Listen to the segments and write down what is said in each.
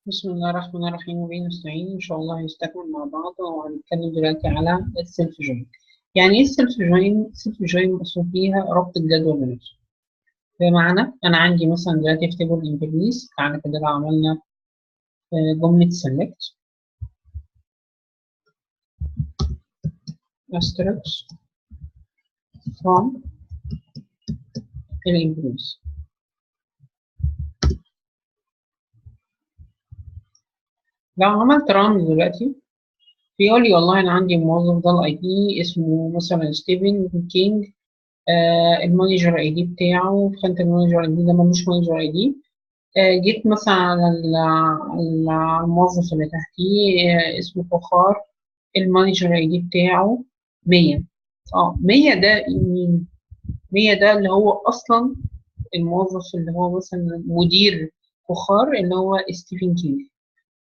بسم الله الرحمن الرحيم وبه نستعين إن شاء الله هنستكمل مع بعض وهنتكلم دلوقتي على السيلف جوين. يعني إيه السيلف جوين؟ السيلف جوين مقصود بيها ربط الجدول بنفسه. بمعنى أنا عندي مثلا دلوقتي في تيبل إمبليز، تعالى كده لو عملنا جملة select asterisk from الإمبليز. لو عملت run دلوقتي بيقول لي والله أنا عندي موظف ده الأي دي اسمه مثلا ستيفن كينج، المانجر اي دي بتاعه في خانة المانجر اي دي ده ملوش مانجر اي دي. جيت مثلا على الموظف اللي تحتيه، اسمه فخار، المانجر اي دي بتاعه 100. 100 ده مين؟ 100 ده اللي هو اصلا الموظف اللي هو مثلا مدير فخار اللي هو ستيفن كينج.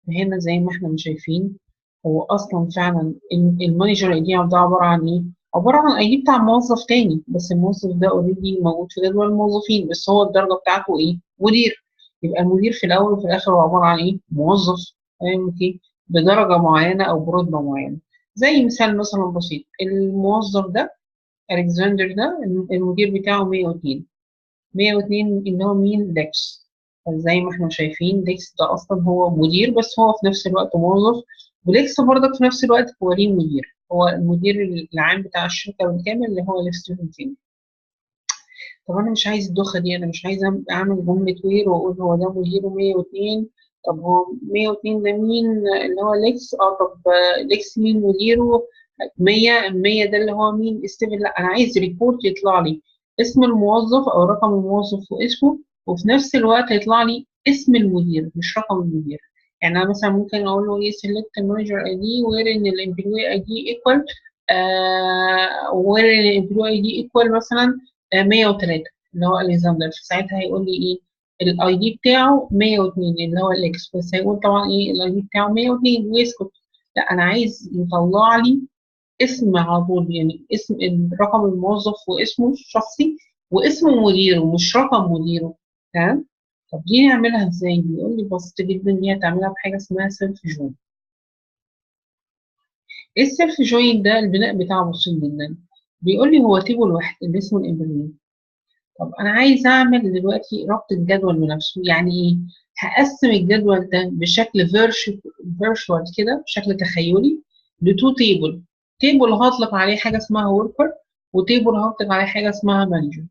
هنا زي ما احنا شايفين هو اصلا فعلا المانجر اي دي ده عباره عن ايه؟ عباره عن اي دي بتاع موظف تاني، بس الموظف ده اوريدي موجود في جدول الموظفين، بس هو الدرجه بتاعته ايه؟ مدير. يبقى المدير في الاول وفي الاخر هو عباره عن ايه؟ موظف. فاهم ايه؟ بدرجه معينه او برتبه معينه. زي مثال مثلا بسيط، الموظف ده الكسندر ده المدير بتاعه 102. 102 اللي هو مين؟ ديكس. زي ما احنا شايفين ديكس ده اصلا هو مدير، بس هو في نفس الوقت موظف. وديكس برضك في نفس الوقت هو ليه مدير، هو المدير العام بتاع الشركه بالكامل اللي هو الستودنت تيم. طب انا مش عايز الدوخه دي، انا مش عايز اعمل جمله وير واقول هو ده مديره 102. طب هو 102 ده مين؟ اللي هو ليكس. طب ليكس مين مديره؟ 100. 100 ده اللي هو مين؟ ستيفن. لا، انا عايز ريبورت يطلع لي اسم الموظف او رقم الموظف واسمه، وفي نفس الوقت يطلع لي اسم المدير مش رقم المدير. يعني انا مثلا ممكن اقول له ايه select manager ID where ان الامبلوي اي دي ايكوال where الامبلوي اي دي ايكوال مثلا 103 اللي هو الكسندر. ساعتها هيقول لي ايه؟ الاي دي بتاعه 102 اللي هو الاكس، بس هيقول طبعا ايه الاي دي بتاعه 102 ويسكت. لا، انا عايز يطلع لي اسم على طول، يعني اسم رقم الموظف واسمه الشخصي واسم مديره مش رقم مديره. تمام. طب دي نعملها ازاي؟ بيقول لي بسيطة جدا، دي هتعملها بحاجة اسمها سيلف جوين. ايه السيلف جوين ده؟ البناء بتاعه بسيط جدا. بيقول لي هو تيبل واحد اللي اسمه الامبريال. طب انا عايز اعمل دلوقتي ربط الجدول بنفسه. يعني ايه؟ هقسم الجدول ده بشكل فيرشوال كده، بشكل تخيلي، لتو تيبل. تيبل هطلق عليه حاجه اسمها وركر، وتيبل هطلق عليه حاجه اسمها مانجر،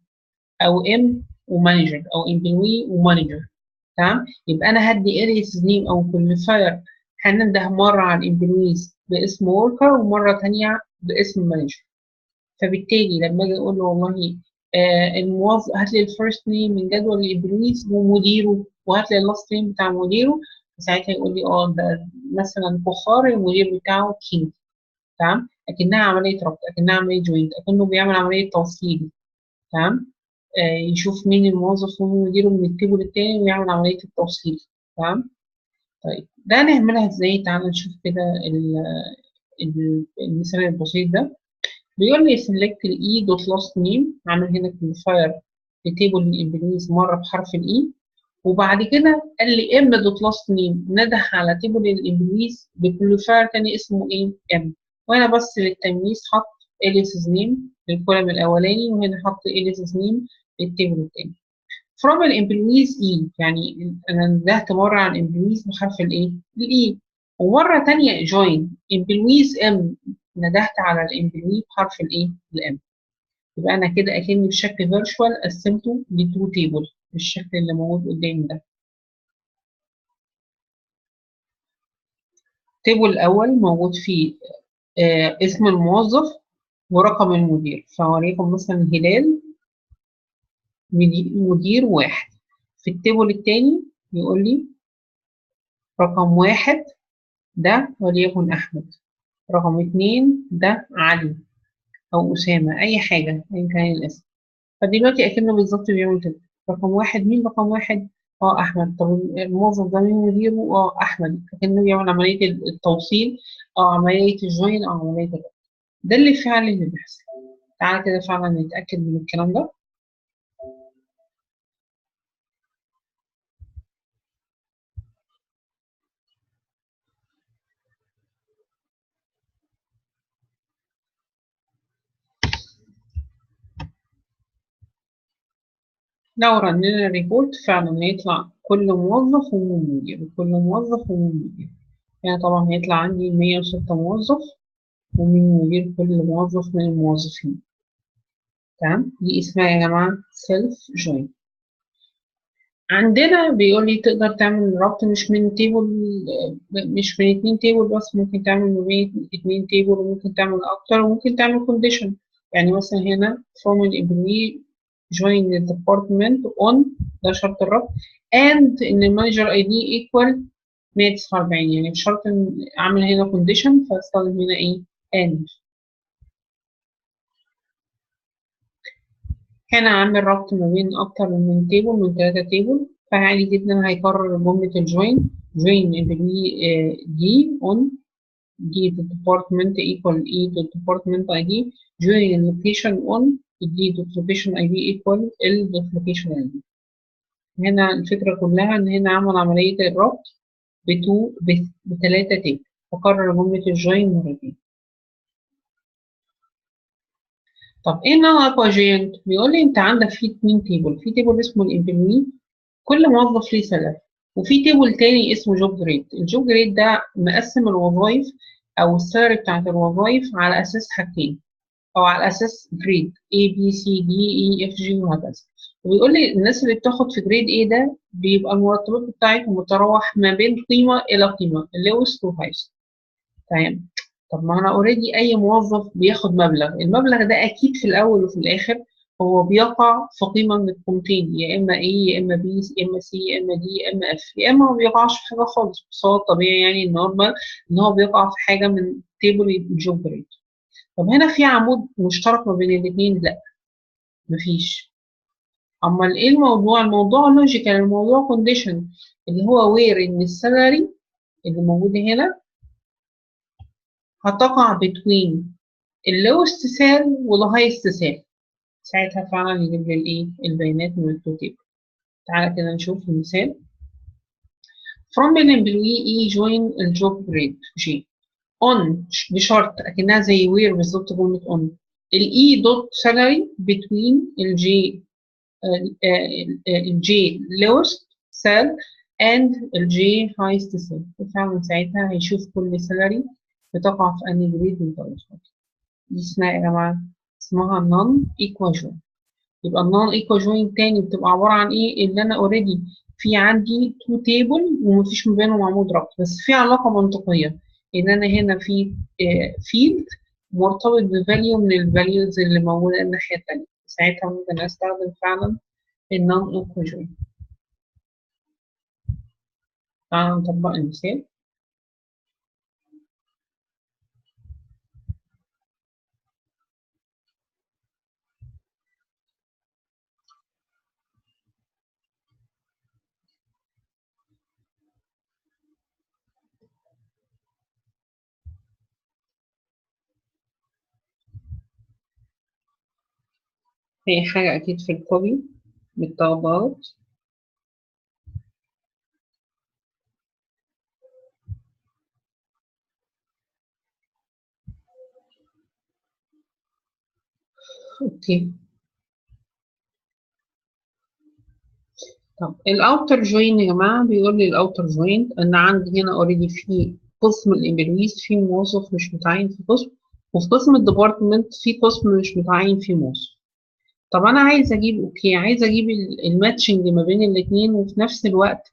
او ام ومانجر، او امبلوي ومانجر. تمام. يبقى انا هدي اريس نيم او كواليفاير، هننده مره على الامبلويز باسم وركر ومره تانية باسم مانجر. فبالتالي لما اجي اقول له والله الموظف هات لي الفيرست نيم من جدول الامبلويز ومديره، وهات لي اللاست نيم بتاع مديره، ساعتها يقول لي ده مثلا فخار المدير بتاعه كينج. تمام. اكنها عمليه ربط، اكنها عمليه جوينت، اكنه بيعمل عمليه توصيل. تمام. يشوف مين الموظف ومين مديره من التيبل التاني ويعمل عمليه التوصيل. تمام. طيب ده نعملها ازاي؟ تعالى نشوف كده المثال البسيط ده. بيقول لي select الاي دوت لاست نيم، عامل هنا كليفاير لتيبل الامبلويز مره بحرف الاي، وبعد كده قال لي ام دوت لاست نيم، نده على تيبل الامبلويز بكليفاير تاني اسمه ايه؟ ام. وانا بس للتمييز حط اليسز نيم للكولم الاولاني، وهنا حط اليسز نيم للتيبل التاني. from الامبلويز اي، يعني انا ندهت مره على الامبلويز بحرف الايه؟ الاي، ومره تانية جوين امبلويز ام، ندهت على الامبلوي بحرف الايه؟ الام. يبقى انا كده اكني بشكل فيرتشوال قسمته لتو تيبل بالشكل اللي موجود قدامي ده. التيبل الاول موجود فيه اسم الموظف ورقم المدير، فوريكم مثلا هلال مدير واحد. في التيبل التاني يقول لي رقم واحد ده وليكن أحمد، رقم اتنين ده علي أو أسامة، أي حاجة أيا كان الاسم. فدلوقتي أكنه بالظبط بيعمل كده. رقم واحد مين؟ رقم واحد أحمد. طب الموظف ده مين مديره؟ أحمد. أكنه بيعمل عملية التوصيل، أو عملية الجوين، أو عملية الربط. ده اللي فعلا اللي بيحصل. تعالى كده فعلا نتأكد من الكلام ده. لو رنينا ريبورت فعلا هيطلع كل موظف ومين مدير، كل موظف ومين مدير. يعني طبعا هيطلع عندي 106 موظف ومين مدير كل موظف من الموظفين. تمام، دي اسمها يا جماعة سيلف جوين. عندنا بيقول لي تقدر تعمل ربط مش من تيبل، مش من اتنين تيبل بس، ممكن تعمل ما بين اتنين تيبل وممكن تعمل اكتر وممكن تعمل كونديشن. يعني مثلا هنا from an employee join the department on، ده شرط الربط، and ان المانجر اي دي equal 149. يعني مش شرط ان اعمل هنا كونديشن فاستخدم هنا ايه and. هنا عامل ربط ما بين أكتر من تيبل، من 3 تيبل، فعادي جدا هيكرر جملة الجوين. join employee دي on دي to department equal e to department ID. join location on دي to location ID equal l to location ID. هنا الفكرة كلها إن هنا عمل عملية الربط ب3 تيبل، فكرر جملة الجوين مرتين. طب ايه نوع اكواجينت؟ بيقول لي انت عندك في 2 تيبل، في تيبل اسمه الامبلوي، كل موظف ليه سالري، وفي تيبل تاني اسمه جوب جريد. الجوب جريد ده مقسم الوظائف او السالري بتاعت الوظائف على اساس حاجتين، او على اساس جريد A B C D E F G وهكذا. وبيقول لي الناس اللي بتاخد في جريد A ده بيبقى المرتبات بتاعتهم متراوح ما بين قيمه الى قيمه، اللوست والهايست. تمام. طب ما انا اوريدي اي موظف بياخد مبلغ، المبلغ ده اكيد في الاول وفي الاخر هو بيقع في قيمه من القيمتين، يا اما ايه يا اما بي يا اما سي يا اما دي يا اما اف، يا اما ما بيقعش في حاجه خالص. بس هو الطبيعي يعني النورمال ان هو بيقع في حاجه من تيبل الجوب ريت. طب هنا في عمود مشترك ما بين الاثنين؟ لا، مفيش. امال ايه الموضوع؟ الموضوع لوجيكال، الموضوع كونديشن، اللي هو وير ان السالري اللي موجوده هنا هتقع بين اللوست سال والهايست سال. ساعتها فعلا يجيب لي الايه البيانات من التو تيبل. تعالى كده نشوف المثال. from an employee E join الجوب جريد G on بشرط اكنها زي where بالظبط جملة on ال E dot salary between ال J ال J lowest sal and ال J highest sal. وفعلا ساعتها هيشوف كل salary بتقع في أنهي جريد من طريقها. دي اسمها يا جماعة، اسمها non equation. يبقى النون ايكوال جوين تاني بتبقى عباره عن ايه؟ ان انا اوريدي في عندي 2 تيبل ومفيش ما بينهم عمود ربط، بس في علاقه منطقيه ان انا هنا في فيلد مرتبط بفاليو من الفاليوز اللي موجوده الناحيه التانيه. ساعتها ممكن استخدم فعلا النون ايكوال جوين. تعالى نطبق المثال. هي حاجه اكيد في الكوبي متاخده غلط. اوكي. طب الاوتر جوين يا جماعه، بيقول لي الاوتر جوين ان عندي هنا اوريدي في قسم الامبلويز في موظف مش متعين في قسم، وفي قسم الديبارتمنت في قسم مش متعين فيه موظف. طب انا عايز اجيب اوكي، عايز اجيب الماتشنج ما بين الاثنين، وفي نفس الوقت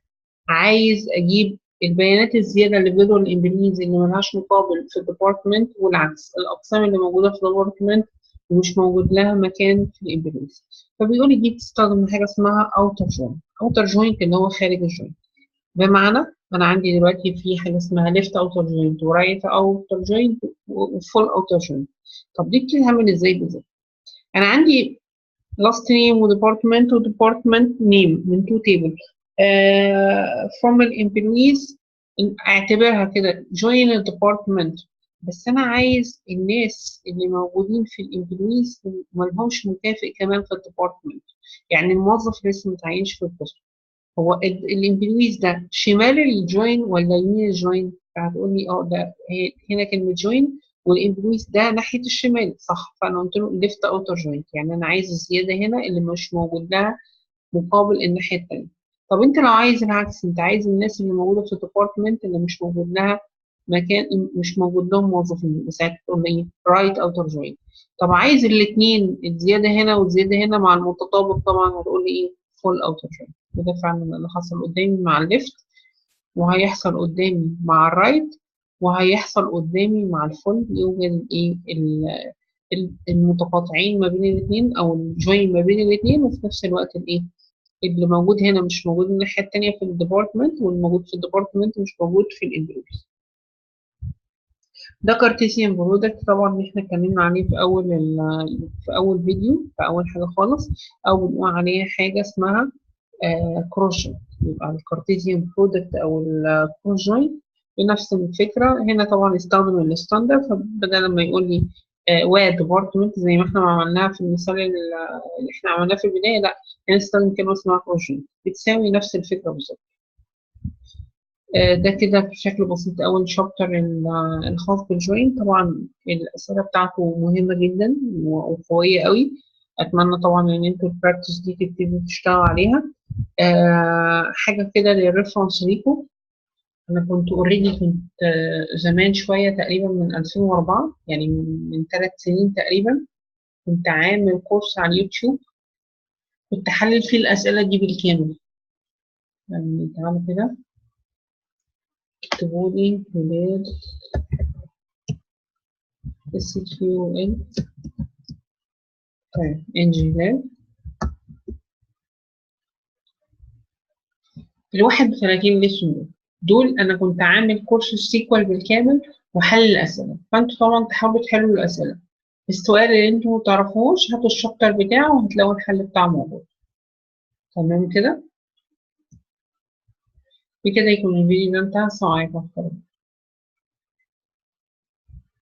عايز اجيب البيانات الزياده اللي بيدوا الامبلويز اللي ملهاش مقابل في الديبارتمنت، والعكس الاقسام اللي موجوده في الديبارتمنت ومش موجود لها مكان في الامبلويز. فبيقول لي دي بتستخدم حاجه اسمها اوتر جوين. اوتر جوين اللي هو خارج الجوين. بمعنى انا عندي دلوقتي في حاجه اسمها ليفت اوتر جوينت ورايت اوتر جوينت وفول اوتر جوينت. طب دي بتتعمل ازاي بالظبط؟ انا عندي last name و department و department name من 2 table. from الامبلويز اعتبرها كده join ال department. بس انا عايز الناس اللي موجودين في الامبلويز ملهمش مكافئ كمان في الديبارتمنت، يعني الموظف لسه متعينش في القسم. هو الامبلويز ده شمال الجوين ولا يمين الجوين؟ فهتقول لي اه ده هنا كلمه جوين والامبلويز ده ناحيه الشمال، صح؟ فانا قلت له ليفت اوتر جوينت، يعني انا عايز الزياده هنا اللي مش موجود لها مقابل الناحية التانية. طب انت لو عايز العكس، انت عايز الناس اللي موجودة في الديبارتمنت اللي مش موجود لها مكان، مش موجود لهم موظفين، ساعتها تقول ايه؟ رايت اوتر جوين. طب عايز الاثنين، الزيادة هنا والزيادة هنا مع المتطابق، طبعا هتقول لي ايه؟ فول اوتر جوين. وده فعلا اللي حصل قدامي مع الليفت، وهيحصل قدامي مع الرايت، وهيحصل قدامي مع الفول. يوجد ايه؟ المتقاطعين ما بين الاثنين، او الجوين ما بين الاثنين، وفي نفس الوقت الايه؟ اللي موجود هنا مش موجود الناحية التانية في الديبارتمنت، والموجود في الديبارتمنت مش موجود في الامبلويز. ده كارتيسيان برودكت طبعا اللي احنا اتكلمنا عليه في في اول فيديو، في اول حاجة خالص، او بنقول عليها حاجة اسمها كروس جوين. يبقى الكارتيسيان برودكت او الكروس جوين بنفس الفكرة. هنا طبعا استخدم الستاندرد، فبدل ما يقول لي واد ديبارتمنت زي ما احنا ما عملناها في المثال اللي احنا عملناه في البداية، لا، هنا استخدم كلمة اسمها كروس جوين، بتساوي نفس الفكرة بالظبط. ده كده بشكل بسيط أول شابتر الخاص بالجوين. طبعا الأسئلة بتاعته مهمة جدا وقوية قوي. أتمنى طبعا إن انتوا البراكتس دي تبتدوا تشتغلوا عليها. حاجة كده للريفرنس ليكم. أنا كنت أوريدي كنت زمان شوية، تقريبا من 2004، يعني من 3 سنين تقريبا، كنت عامل كورس على اليوتيوب، كنت حلل فيه الأسئلة دي بالكامل. يعني تعالوا كده اكتبوا لي ولاد SQL انجينير ال31 ليسون دول. أنا كنت عامل كورس السيكوال بالكامل وحل الأسئلة، فأنتوا طبعا تحاولوا تحلوا الأسئلة. السؤال اللي انتوا متعرفوش هاتوا الشابتر بتاعه وهتلاقوا الحل بتاعه موجود. تمام كده؟ بكده يكون الفيديو ده انتهى. السلام عليكم.